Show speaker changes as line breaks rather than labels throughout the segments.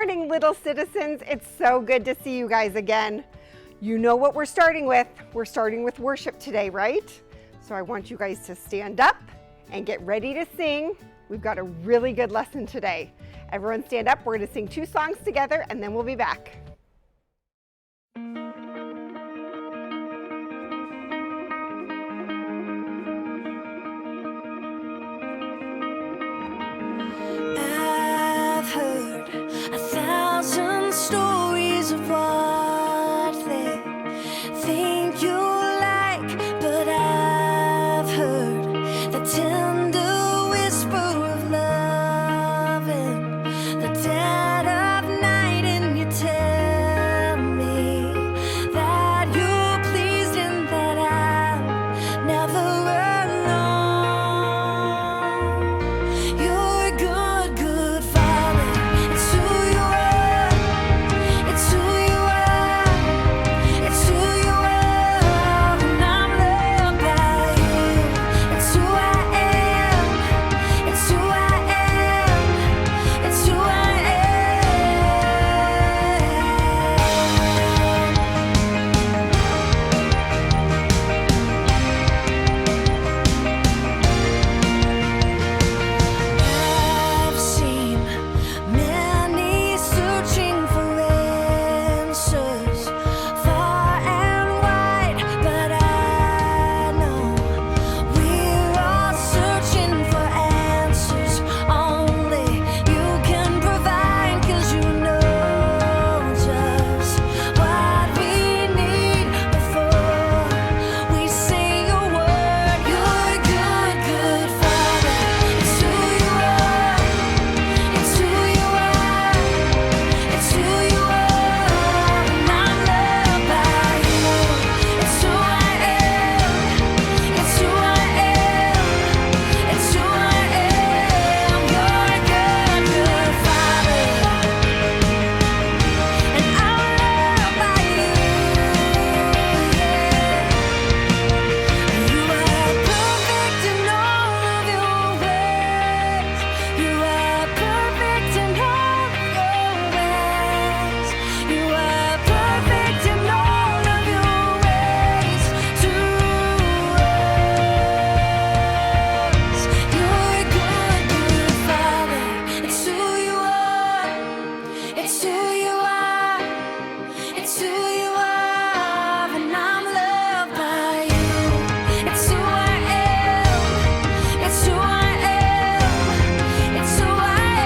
morning, little citizens. It's so good to see you guys again. You know what we're starting with. We're starting with worship today, right? So I want you guys to stand up and get ready to sing. We've got a really good lesson today. Everyone stand up. We're going to sing 2 songs together and then we'll be back.
I've heard 1,000 stories of what they think you like, but I've heard the tender whisper of love in the dead of night, and you tell me that you're pleased and that I'm never alone. You're a good, good Father. It's who you are. It's who you are. It's who you are. And I'm loved by you. It's who I am. It's who I am. It's who I I've seen many searching for answers far and wide, but I know we're all searching for answers only you can provide, 'cause you know just what we need before we say a word. You're a good, good Father. It's who you are. It's who you are. It's who you are. And I'm loved by you. It's who I am. It's who I am. It's who I am. You're a good, good Father. And I'm loved by you. You are perfect in all of your ways. You are perfect in all of your ways. You are perfect in all of your ways to us. You're a good, good Father. It's who you are. It's who you are. It's who you are. And I'm loved by you. It's who I am. It's who I am. It's who I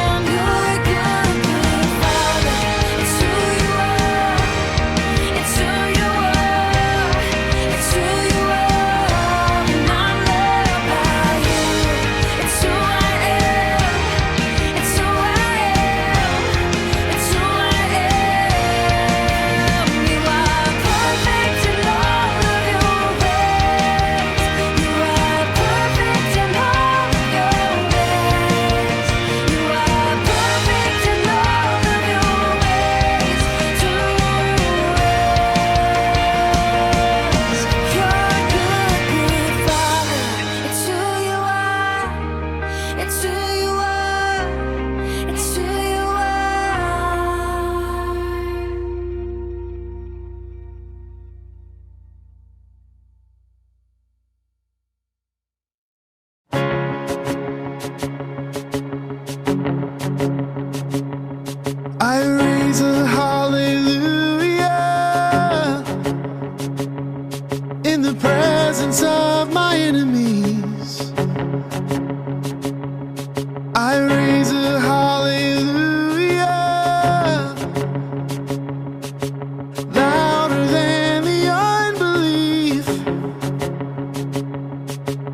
am. You're a good, good Father. It's who you are. It's who you are. It's who you are. And I'm loved by you. It's who I am. It's who I am. It's who I am. You are perfect in all of your ways. You are perfect in all of your ways. You are perfect in all of your ways to us. You're a good, good Father. It's who you are. It's who you are. It's who you are.
I raise a hallelujah in the presence of my enemies. I raise a hallelujah louder than the unbelief.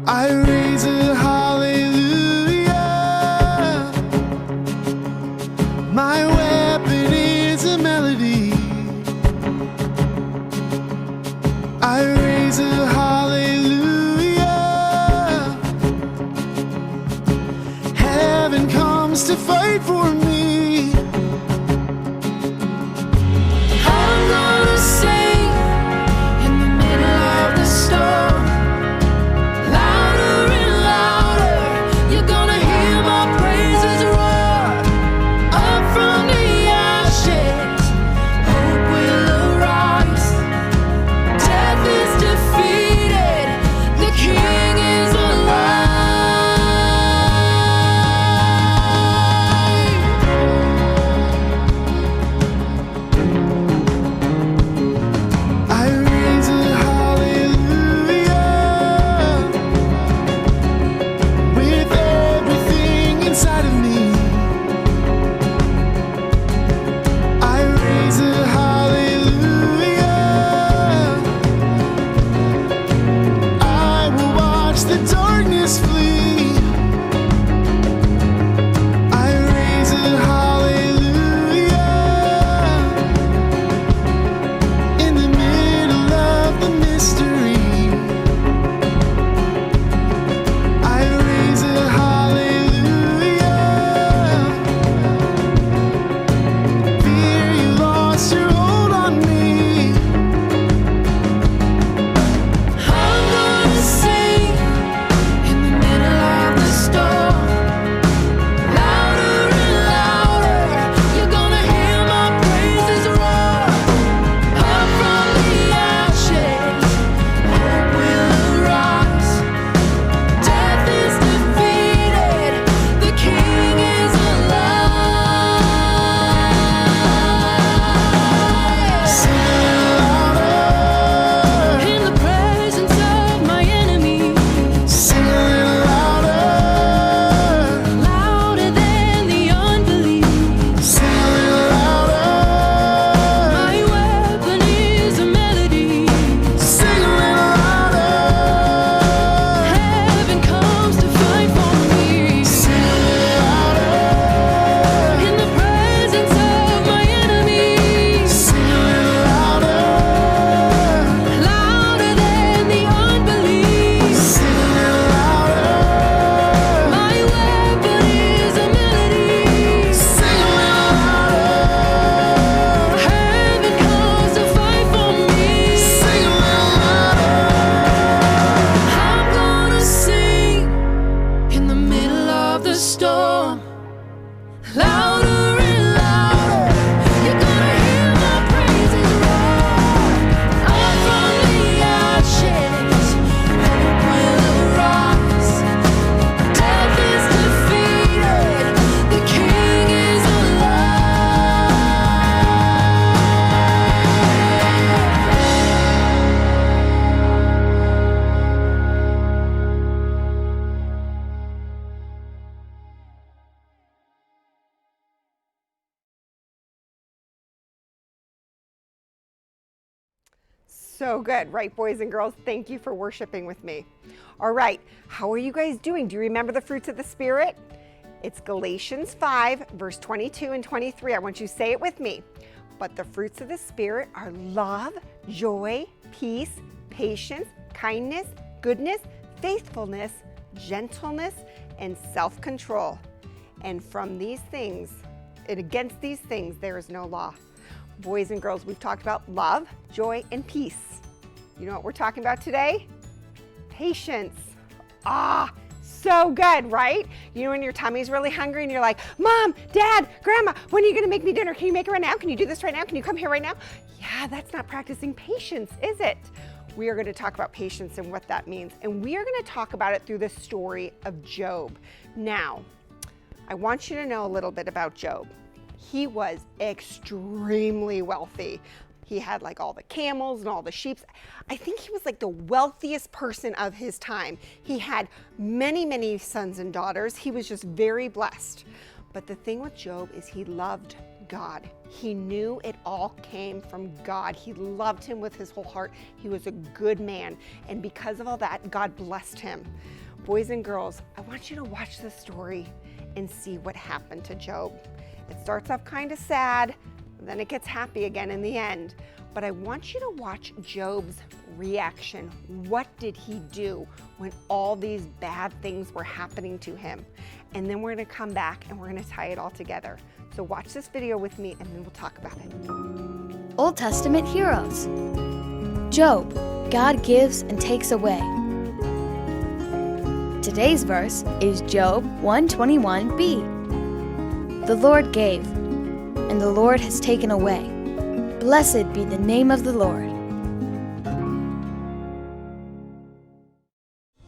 I raise a hallelujah. My weapon is a melody. I raise a hallelujah. Heaven comes to fight for me. I'm gonna sing in the middle of the storm. Louder and louder, you're gonna hear my praises roar up from in the middle of the storm. Louder and louder, you're gonna hear my praises roar. Up from the ashes, hope will arise. Death is defeated, the King is
So good, right, boys and girls? Thank you for worshiping with me. All right, how are you guys doing? Do you remember the fruits of the Spirit? It's Galatians 5, verse 22 and 23. I want you to say it with me. But the fruits of the Spirit are love, joy, peace, patience, kindness, goodness, faithfulness, gentleness, and self-control. And from these things, and against these things, there is no law. Boys and girls, we've talked about love, joy, and peace. You know what we're talking about today? Patience. So good, right? You know when your tummy's really hungry and you're like, Mom, Dad, Grandma, when are you gonna make me dinner? Can you make it right now? Can you do this right now? Can you come here right now? Yeah, that's not practicing patience, is it? We are gonna talk about patience and what that means. And we are gonna talk about it through the story of Job. Now, I want you to know a little bit about Job. He was extremely wealthy. He had like all the camels and all the sheep. I think he was like the wealthiest person of his time. He had many, many sons and daughters. He was just very blessed. But the thing with Job is he loved God. He knew it all came from God. He loved him with his whole heart. He was a good man. And because of all that, God blessed him. Boys and girls, I want you to watch this story and see what happened to Job. It starts off kind of sad, then it gets happy again in the end. But I want you to watch Job's reaction. What did he do when all these bad things were happening to him? And then we're gonna come back and we're gonna tie it all together. So watch this video with me and then we'll talk about it.
Old Testament heroes. Job, God gives and takes away. Today's verse is Job 121b. The Lord gave, and the Lord has taken away. Blessed be the name of the Lord.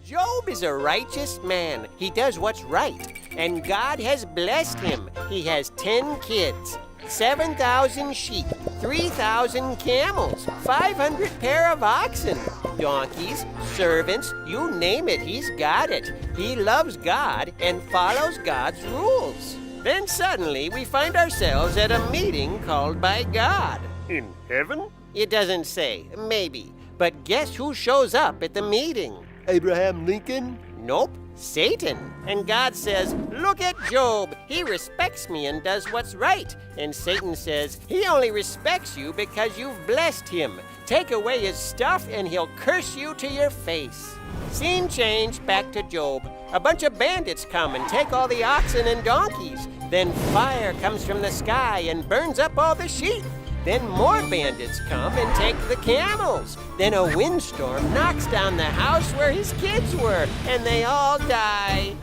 Job is a righteous man. He does what's right, and God has blessed him. He has 10 kids, 7,000 sheep, 3,000 camels, 500 pair of oxen, donkeys, servants, you name it, he's got it. He loves God and follows God's rules. Then suddenly we find ourselves at a meeting called by God.
In heaven?
It doesn't say, maybe. But guess who shows up at the meeting?
Abraham Lincoln?
Nope, Satan. And God says, look at Job. He respects me and does what's right. And Satan says, he only respects you because you've blessed him. Take away his stuff and he'll curse you to your face. Scene change, back to Job. A bunch of bandits come and take all the oxen and donkeys. Then fire comes from the sky and burns up all the sheep. Then more bandits come and take the camels. Then a windstorm knocks down the house where his kids were, and they all die.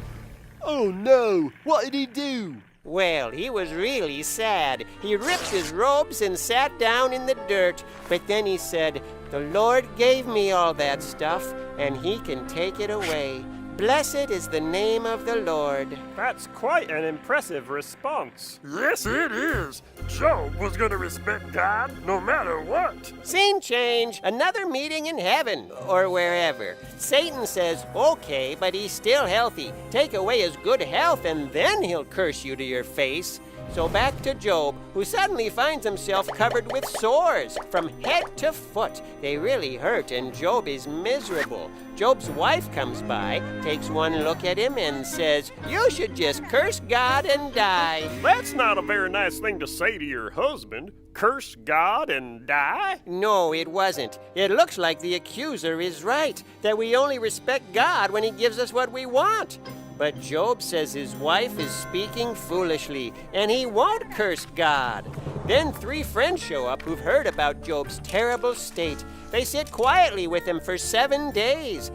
Oh no, what did he do?
Well, he was really sad. He ripped his robes and sat down in the dirt. But then he said, the Lord gave me all that stuff, and he can take it away. Blessed is the name of the Lord.
That's quite an impressive response. Yes, it is. Job was going to respect God no matter what.
Scene change, another meeting in heaven, or wherever. Satan says, okay, but he's still healthy. Take away his good health and then he'll curse you to your face. So back to Job, who suddenly finds himself covered with sores from head to foot. They really hurt, and Job is miserable. Job's wife comes by, takes one look at him, and says, you should just curse God and die.
That's not a very nice thing to say to your husband. Curse God and die?
No, it wasn't. It looks like the accuser is right, that we only respect God when he gives us what we want. But Job says his wife is speaking foolishly, and he won't curse God. Then 3 friends show up who've heard about Job's terrible state. They sit quietly with him for 7 days.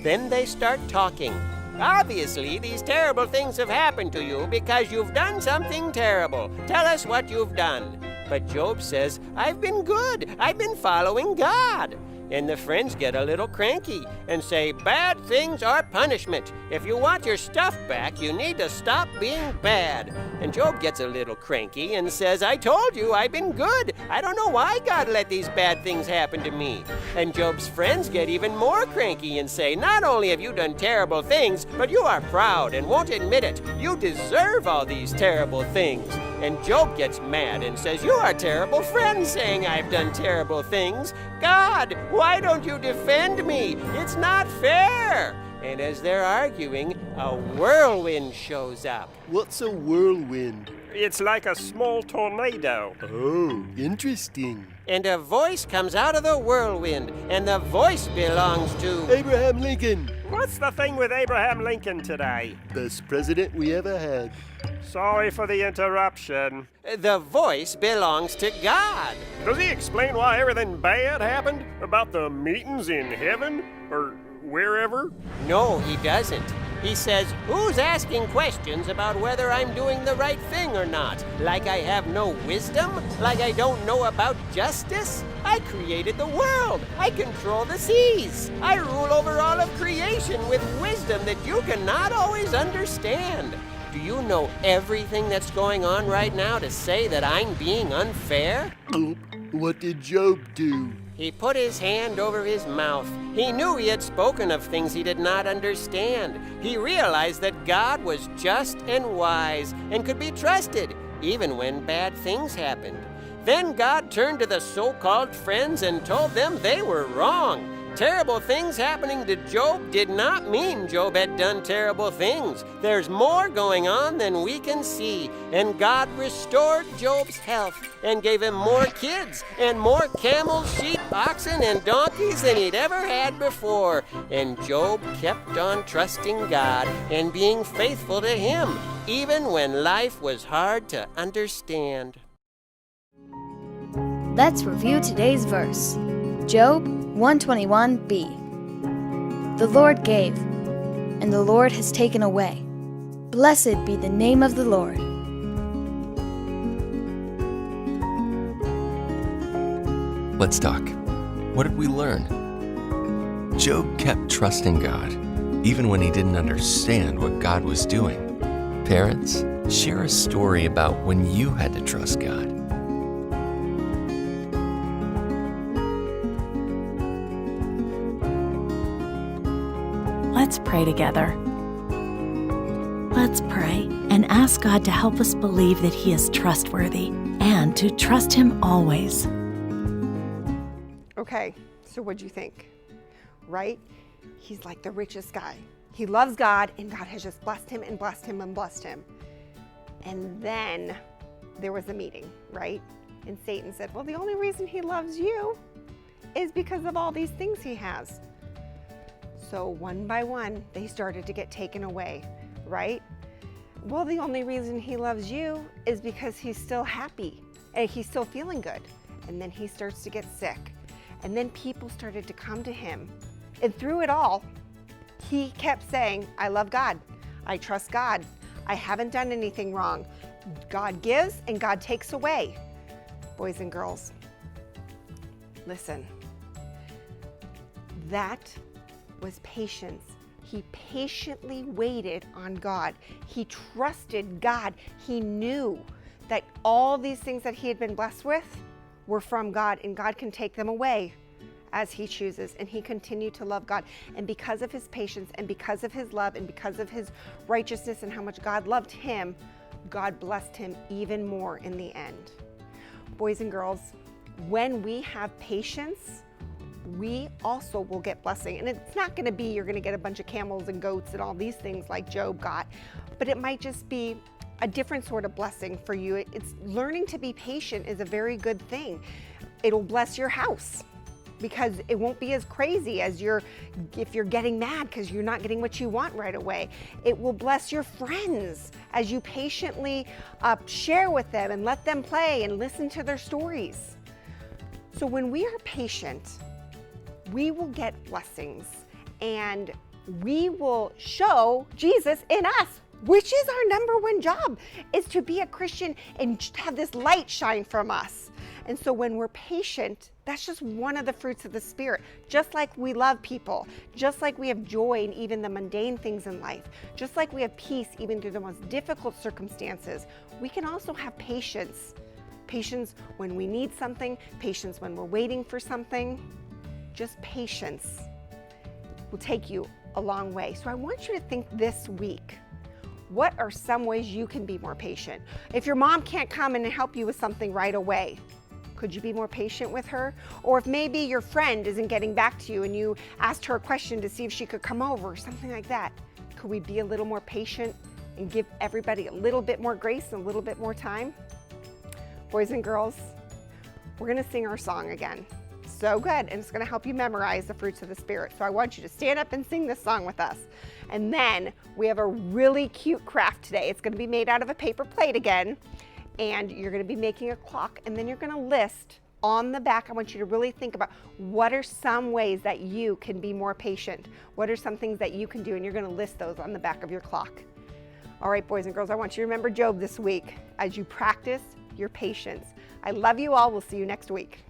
Then they start talking. Obviously, these terrible things have happened to you because you've done something terrible. Tell us what you've done. But Job says, I've been good. I've been following God. And the friends get a little cranky and say, bad things are punishment. If you want your stuff back, you need to stop being bad. And Job gets a little cranky and says, I told you I've been good. I don't know why God let these bad things happen to me. And Job's friends get even more cranky and say, not only have you done terrible things, but you are proud and won't admit it. You deserve all these terrible things. And Job gets mad and says, you are terrible friends saying I've done terrible things. God, why don't you defend me? It's not fair. And as they're arguing, a whirlwind shows up.
What's a whirlwind?
It's like a small tornado.
Oh, interesting.
And a voice comes out of the whirlwind, and the voice belongs to...
Abraham Lincoln,
What's the thing with Abraham Lincoln today?
best president we ever had.
Sorry for the interruption.
The voice belongs to God.
Does he explain why everything bad happened? About the meetings in heaven? Or wherever?
No, he doesn't. He says, who's asking questions about whether I'm doing the right thing or not? Like I have no wisdom? Like I don't know about justice? I created the world. I control the seas. I rule over all of creation with wisdom that you cannot always understand. Do you know everything that's going on right now to say that I'm being unfair?
Oh, what did Job do?
He put his hand over his mouth. He knew he had spoken of things he did not understand. He realized that God was just and wise and could be trusted, even when bad things happened. Then God turned to the so-called friends and told them they were wrong. Terrible things happening to Job did not mean Job had done terrible things. There's more going on than we can see. And God restored Job's health and gave him more kids and more camels, sheep, oxen, and donkeys than he'd ever had before. And Job kept on trusting God and being faithful to Him, even when life was hard to understand.
Let's review today's verse. Job 121b. The Lord gave, and the Lord has taken away. Blessed be the name of the Lord.
Let's talk. What did we learn? Job kept trusting God, even when he didn't understand what God was doing. Parents, share a story about when you had to trust God.
Let's pray together. Let's pray and ask God to help us believe that He is trustworthy and to trust Him always.
Okay, so what'd you think? Right? He's like the richest guy. He loves God, and God has just blessed him and blessed him and blessed him. And then there was a meeting, right? And Satan said, well, the only reason he loves you is because of all these things he has. So one by one, they started to get taken away, right? Well, the only reason he loves you is because he's still happy and he's still feeling good. And then he starts to get sick. And then people started to come to him. And through it all, he kept saying, I love God. I trust God. I haven't done anything wrong. God gives and God takes away. Boys and girls, listen. That was patience. He patiently waited on God. He trusted God. He knew that all these things that he had been blessed with were from God, and God can take them away as he chooses. And he continued to love God. And because of his patience and because of his love and because of his righteousness and how much God loved him, God blessed him even more in the end. Boys and girls, when we have patience, we also will get blessing. And it's not going to be you're going to get a bunch of camels and goats and all these things like Job got, but it might just be a different sort of blessing for you. It's learning to be patient is a very good thing. It'll bless your house because it won't be as crazy as if you're getting mad because you're not getting what you want right away. It will bless your friends as you patiently share with them and let them play and listen to their stories. So when we are patient, we will get blessings, and we will show Jesus in us, which is our number one job, is to be a Christian and have this light shine from us. And so when we're patient, that's just one of the fruits of the Spirit. Just like we love people, just like we have joy in even the mundane things in life, just like we have peace even through the most difficult circumstances, we can also have patience. Patience when we need something, patience when we're waiting for something. Just patience will take you a long way. So I want you to think this week, what are some ways you can be more patient? If your mom can't come and help you with something right away, could you be more patient with her? Or if maybe your friend isn't getting back to you and you asked her a question to see if she could come over or something like that, could we be a little more patient and give everybody a little bit more grace and a little bit more time? Boys and girls, we're gonna sing our song again. So good, and it's gonna help you memorize the fruits of the Spirit. So I want you to stand up and sing this song with us. And then we have a really cute craft today. It's gonna be made out of a paper plate again, and you're gonna be making a clock, and then you're gonna list on the back. I want you to really think about what are some ways that you can be more patient? What are some things that you can do? And you're gonna list those on the back of your clock. All right, boys and girls, I want you to remember Job this week as you practice your patience. I love you all. We'll see you next week.